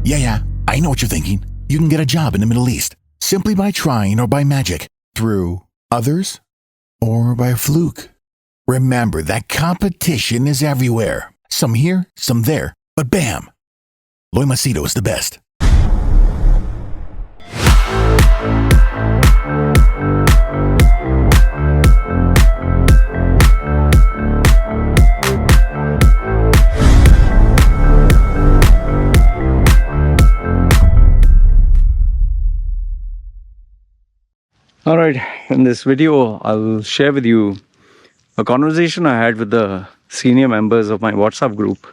Yeah, I know what you're thinking. You can get a job in the Middle East simply by trying or by magic, through others or by fluke. Remember that competition is everywhere. Some here, some there, but bam! Loy Machedo is the best. All right, in this video, I'll share with you a conversation I had with the senior members of my WhatsApp group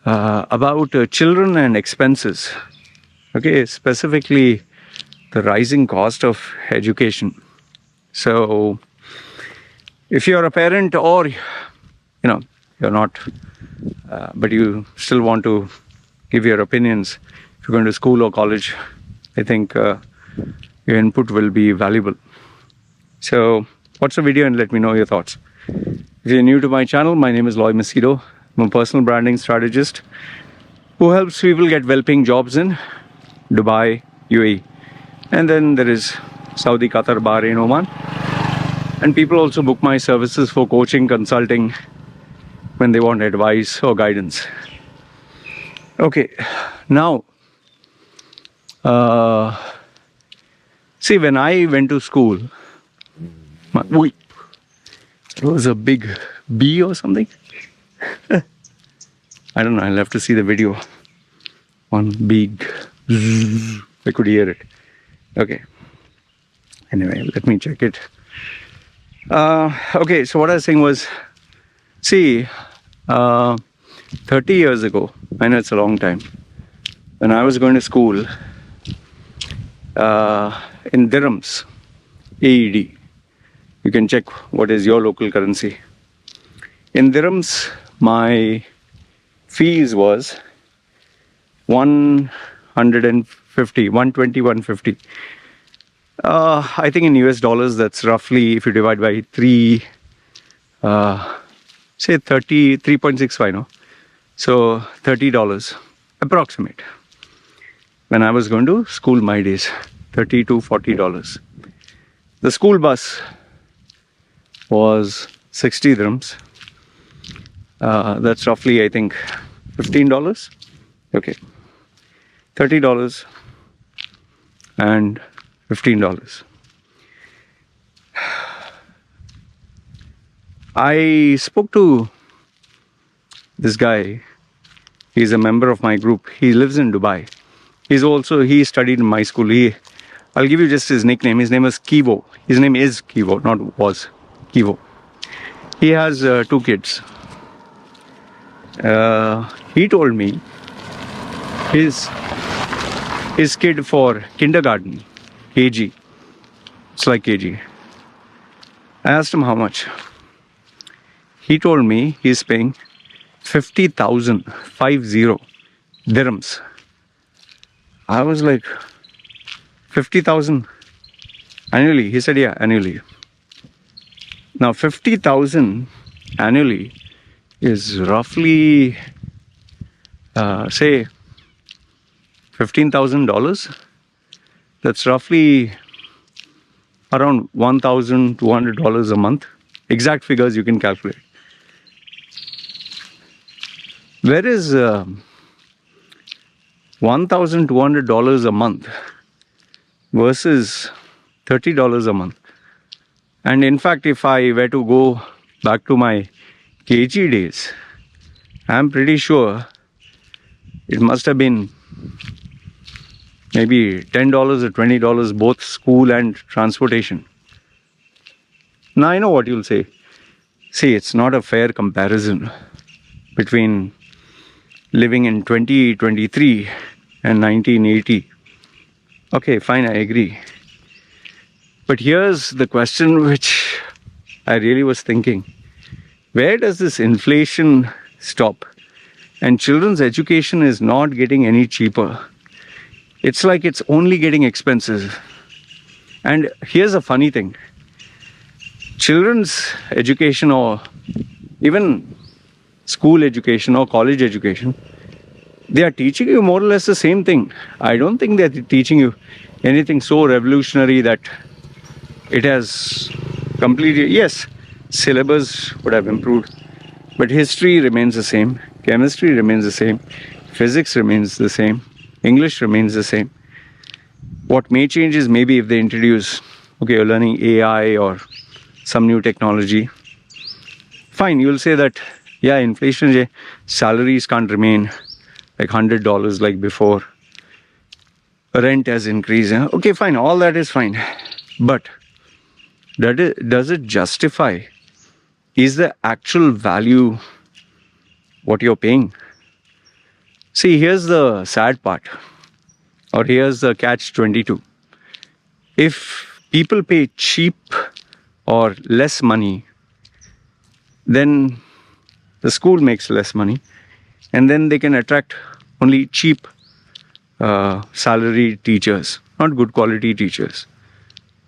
about children and expenses. Okay, specifically the rising cost of education. So, if you're a parent or, you're not, but you still want to give your opinions, if you're going to school or college, I think your input will be valuable. So watch the video and let me know your thoughts. If you're new to my channel, my name is Loy Machedo. I'm a personal branding strategist who helps people get well-paying jobs in Dubai, UAE. And then there is Saudi, Qatar, Bahrain, Oman. And people also book my services for coaching, consulting, when they want advice or guidance. Okay, now, see, when I went to school, it was a big bee or something. I don't know, I'll have to see the video. One big, I could hear it. Okay. Anyway, let me check it. Okay, so what I was saying was, see, 30 years ago, I know it's a long time, when I was going to school, in dirhams, AED, you can check what is your local currency. In dirhams, my fees was 150, 120, 150. I think in US dollars, that's roughly, if you divide by 3, say 3.65, no? So $30, approximate. When I was going to school my days, $30 to $40. The school bus was 60 dirhams. That's roughly, I think, $15. Okay. $30 and $15. I spoke to this guy. He's a member of my group. He lives in Dubai. He studied in my school. I'll give you just his nickname. His name is Kivo. His name is Kivo, not was. Kivo. He has 2 kids. He told me his kid for kindergarten, KG. It's like KG. I asked him how much. He told me he's paying 50,000, 50 dirhams. I was like, 50,000 annually? He said, yeah, annually. Now, 50,000 annually is roughly, say, $15,000. That's roughly around $1,200 a month. Exact figures you can calculate. Where is $1,200 a month versus $30 a month? And in fact, if I were to go back to my KG days, I'm pretty sure it must have been maybe $10 or $20, both school and transportation. Now I know what you'll say. See, it's not a fair comparison between living in 2023 and 1980. Okay, fine, I agree. But here's the question which I really was thinking. Where does this inflation stop? And children's education is not getting any cheaper. It's like it's only getting expensive. And here's a funny thing. Children's education, or even school education or college education, They are teaching you more or less the same thing. I don't think they're teaching you anything so revolutionary that it has completely, yes, syllabus would have improved, but history remains the same, chemistry remains the same, physics remains the same, English remains the same. What may change is maybe if they introduce, okay, you're learning AI or some new technology. Fine, you'll say that, yeah, inflation, salaries can't remain like $100 like before. Rent has increased. Okay, fine, all that is fine. But does it justify? Is the actual value what you're paying? See, here's the sad part, or here's the catch-22. If people pay cheap or less money, then the school makes less money, and then they can attract only cheap salary teachers, not good quality teachers.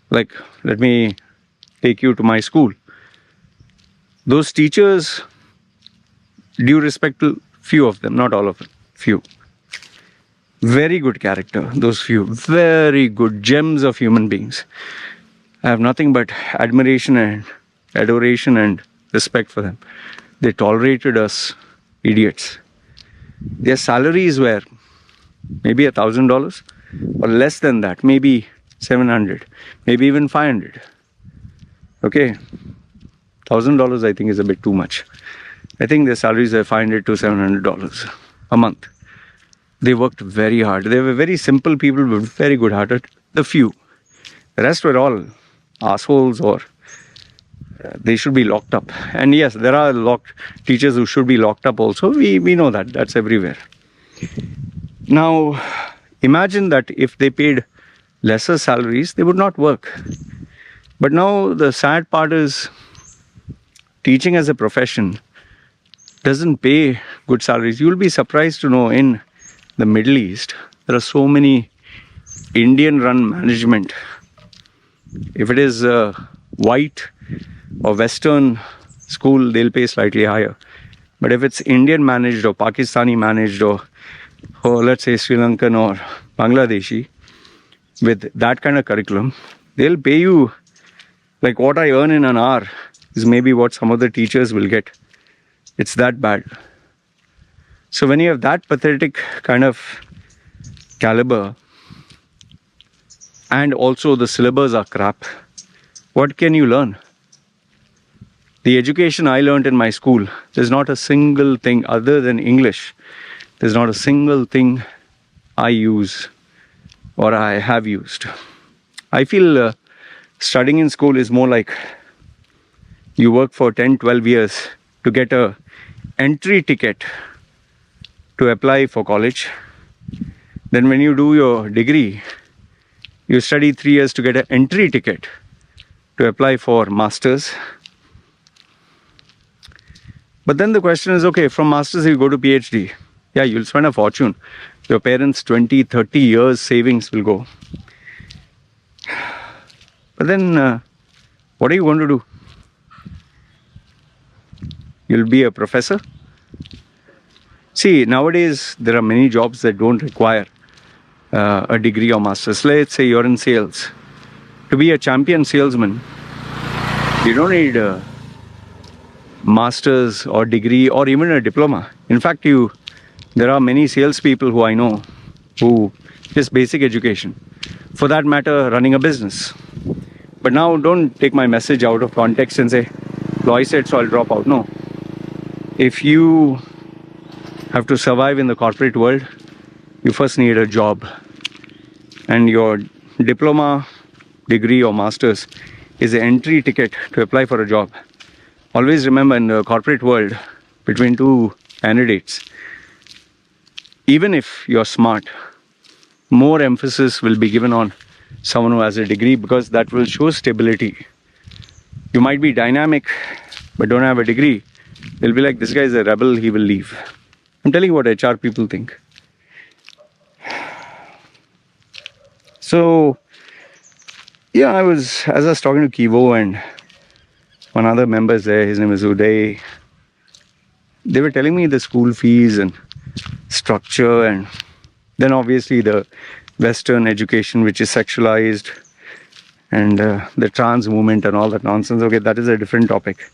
Like, let me take you to my school. Those teachers, due respect to few of them, not all of them, few. Very good character, those few, very good gems of human beings. I have nothing but admiration and adoration and respect for them. They tolerated us idiots. Their salaries were maybe $1,000 or less than that, maybe 700, maybe even 500. Okay, $1,000 I think is a bit too much. I think their salaries are $500 to $700 a month. They worked very hard. They were very simple people, but very good-hearted. The few. The rest were all assholes, or they should be locked up. And yes, there are locked teachers who should be locked up also. We know that. That's everywhere. Now, imagine that if they paid lesser salaries, they would not work. But now the sad part is teaching as a profession doesn't pay good salaries. You'll be surprised to know in the Middle East, there are so many Indian-run management. If it is white or Western school, they'll pay slightly higher. But if it's Indian managed or Pakistani managed or let's say Sri Lankan or Bangladeshi, with that kind of curriculum, they'll pay you like what I earn in an hour is maybe what some of the teachers will get. It's that bad. So when you have that pathetic kind of caliber, and also the syllabus are crap, what can you learn? The education I learned in my school, there's not a single thing other than English. There's not a single thing I use or I have used. I feel studying in school is more like you work for 10, 12 years to get a entry ticket to apply for college. Then when you do your degree, you study 3 years to get an entry ticket to apply for masters. But then the question is, okay, from masters you go to PhD. Yeah, you'll spend a fortune. Your parents' 20, 30 years savings will go. But then what are you going to do? You'll be a professor? See, nowadays there are many jobs that don't require a degree or master's. Let's say you're in sales. To be a champion salesman, you don't need a master's or degree or even a diploma. In fact, there are many salespeople who I know who just basic education. For that matter, running a business. But now don't take my message out of context and say, Loy said so I'll drop out. No. If you have to survive in the corporate world, you first need a job. And your diploma, degree or master's is an entry ticket to apply for a job. Always remember, in the corporate world, between two candidates, even if you're smart, more emphasis will be given on someone who has a degree, because that will show stability. You might be dynamic but don't have a degree. They'll be like, this guy is a rebel, he will leave. I'm telling you what HR people think. So yeah, as I was talking to Kivo and one other member is there, his name is Uday. They were telling me the school fees and structure, and then obviously the Western education, which is sexualized, and the trans movement and all that nonsense. Okay, that is a different topic.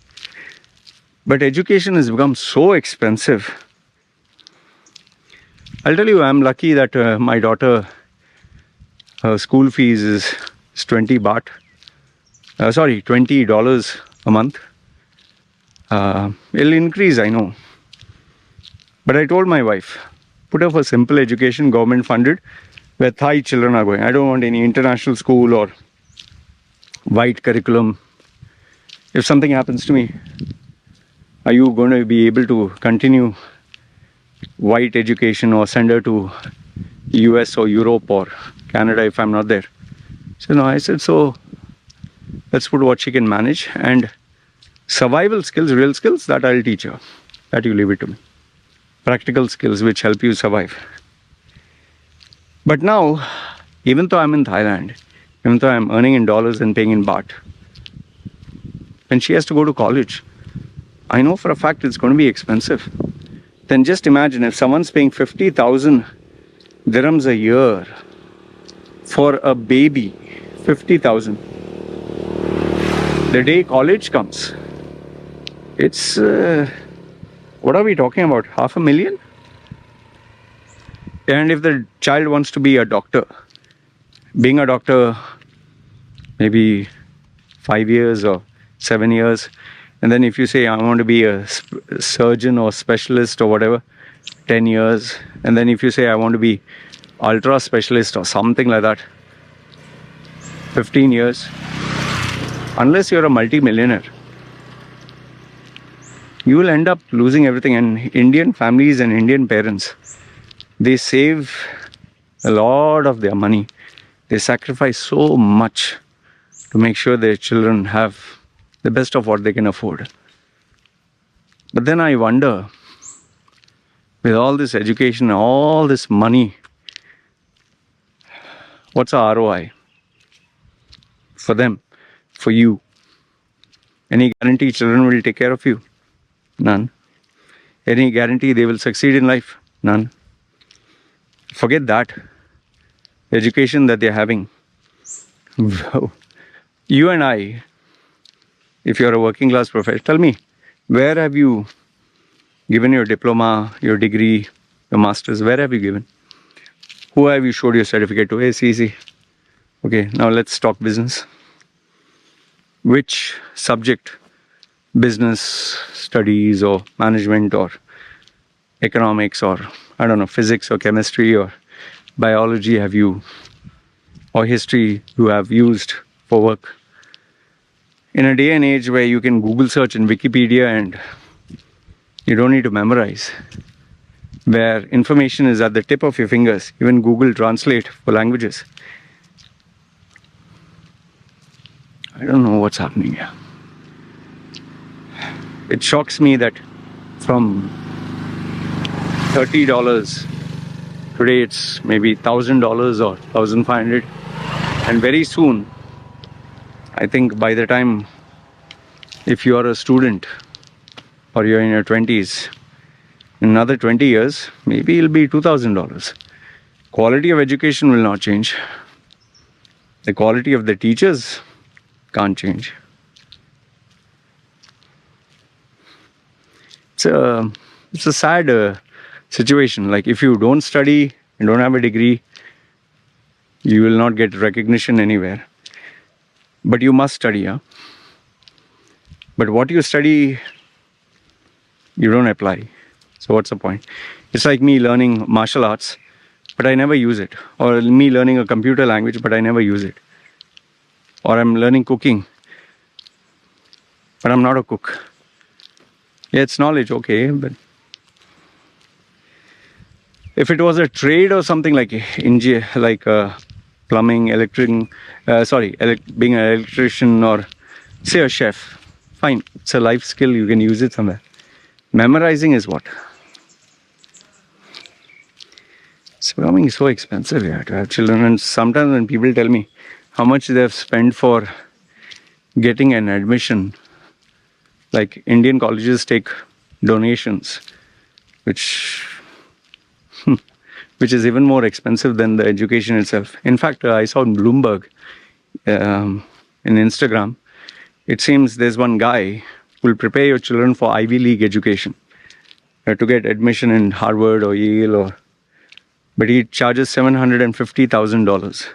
But education has become so expensive. I'll tell you, I'm lucky that my daughter, her school fees is 20 baht. $20 a month. It'll increase, I know. But I told my wife, put her for simple education, government funded, where Thai children are going. I don't want any international school or white curriculum. If something happens to me, are you going to be able to continue white education or send her to US or Europe or Canada if I'm not there? So no, I said, so let's put what she can manage, and survival skills, real skills, that I'll teach her. That you leave it to me. Practical skills which help you survive. But now, even though I'm in Thailand, even though I'm earning in dollars and paying in baht, when she has to go to college, I know for a fact it's going to be expensive. Then just imagine if someone's paying 50,000 dirhams a year for a baby, 50,000. The day college comes, it's, what are we talking about? 500,000? And if the child wants to be a doctor, being a doctor, maybe 5 years or 7 years, and then if you say I want to be a surgeon or specialist or whatever, 10 years, and then if you say I want to be ultra specialist or something like that, 15 years, unless you're a multi-millionaire, you will end up losing everything. And Indian families and Indian parents, they save a lot of their money. They sacrifice so much to make sure their children have the best of what they can afford. But then I wonder, with all this education, all this money, what's our ROI for them, for you? Any guarantee children will take care of you? None. Any guarantee they will succeed in life? None. Forget that. The education that they're having. You and I, if you're a working class professional, tell me, where have you given your diploma, your degree, your master's? Where have you given? Who have you showed your certificate to? Hey, see. Okay, now let's talk business. Which subject, business studies or management or economics or, I don't know, physics or chemistry or biology have you, or history you have used for work? In a day and age where you can Google search in Wikipedia and you don't need to memorize, where information is at the tip of your fingers, even Google Translate for languages. I don't know what's happening here. It shocks me that from $30, today it's maybe $1,000 or $1,500, and very soon, I think by the time, if you are a student or you're in your 20s, in another 20 years, maybe it'll be $2,000. Quality of education will not change. The quality of the teachers can't change. It's a sad situation. Like, if you don't study and don't have a degree, you will not get recognition anywhere. But you must study, huh? But what you study, you don't apply. So what's the point? It's like me learning martial arts, but I never use it. Or me learning a computer language, but I never use it. Or I'm learning cooking, but I'm not a cook. Yeah, it's knowledge, okay, but if it was a trade or something like plumbing, being an electrician, or say a chef, fine, it's a life skill, you can use it somewhere. Memorizing is what? It's becoming so expensive here to have children, and sometimes when people tell me how much they have spent for getting an admission, like Indian colleges take donations, which which is even more expensive than the education itself. In fact, I saw in Bloomberg, in Instagram, it seems there's one guy who will prepare your children for Ivy League education, to get admission in Harvard or Yale, but he charges $750,000.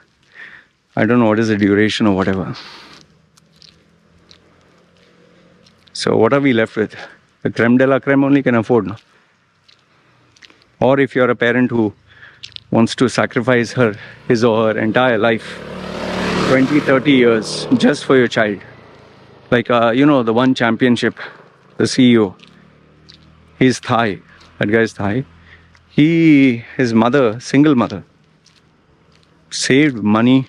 I don't know what is the duration or whatever. So what are we left with? The creme de la creme only can afford, no? Or if you're a parent who wants to sacrifice his or her entire life, 20, 30 years, just for your child. Like, the one championship, the CEO, he's Thai. That guy's Thai. His mother, single mother, saved money,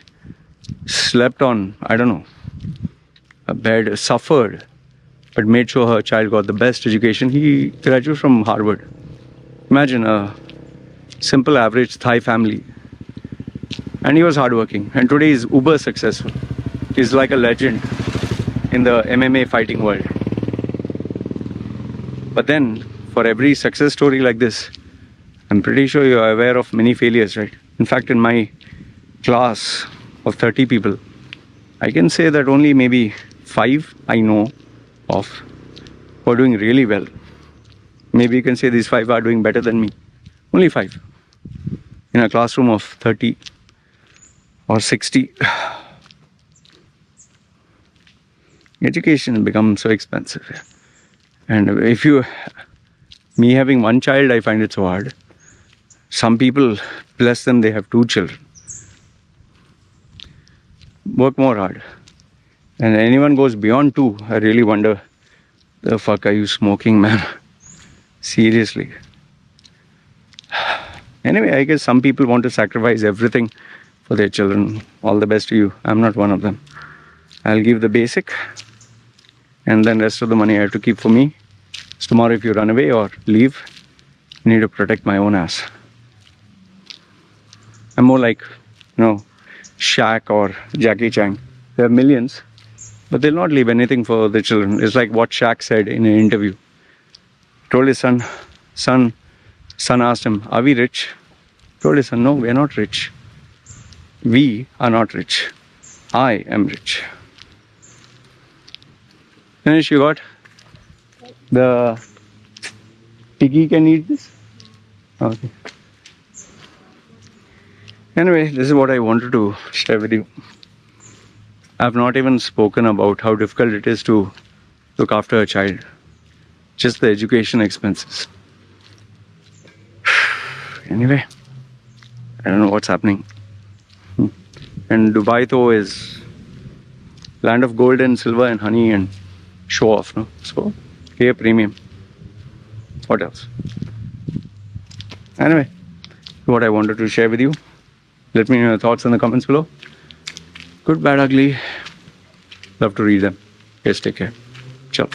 slept on, I don't know, a bed, suffered, but made sure her child got the best education. He graduated from Harvard. Imagine a simple average Thai family. And he was hardworking. And today he's uber successful. He's like a legend in the MMA fighting world. But then, for every success story like this, I'm pretty sure you're aware of many failures, right? In fact, in my class of 30 people, I can say that only maybe 5 I know of who are doing really well. Maybe you can say these 5 are doing better than me. Only 5. In a classroom of 30 or 60. Education becomes so expensive. And me having one child, I find it so hard. Some people, bless them, they have 2 children. Work more hard. And anyone goes beyond 2, I really wonder, the fuck are you smoking, man? Seriously. Anyway, I guess some people want to sacrifice everything for their children. All the best to you. I'm not one of them. I'll give the basic, and then rest of the money I have to keep for me. So tomorrow if you run away or leave, I need to protect my own ass. I'm more like, Shaq or Jackie Chan. They have millions, but they'll not leave anything for the children. It's like what Shaq said in an interview. He told his son asked him, are we rich? He told his son, no, we're not rich. We are not rich. I am rich. Finish, you got? The piggy can eat this? Okay. Anyway, this is what I wanted to share with you. I've not even spoken about how difficult it is to look after a child. Just the education expenses. Anyway, I don't know what's happening. And Dubai though is land of gold and silver and honey and show off, no? So, pay a premium. What else? Anyway, what I wanted to share with you. Let me know your thoughts in the comments below. Good, bad, ugly. Love to read them. Yes, take care. Ciao.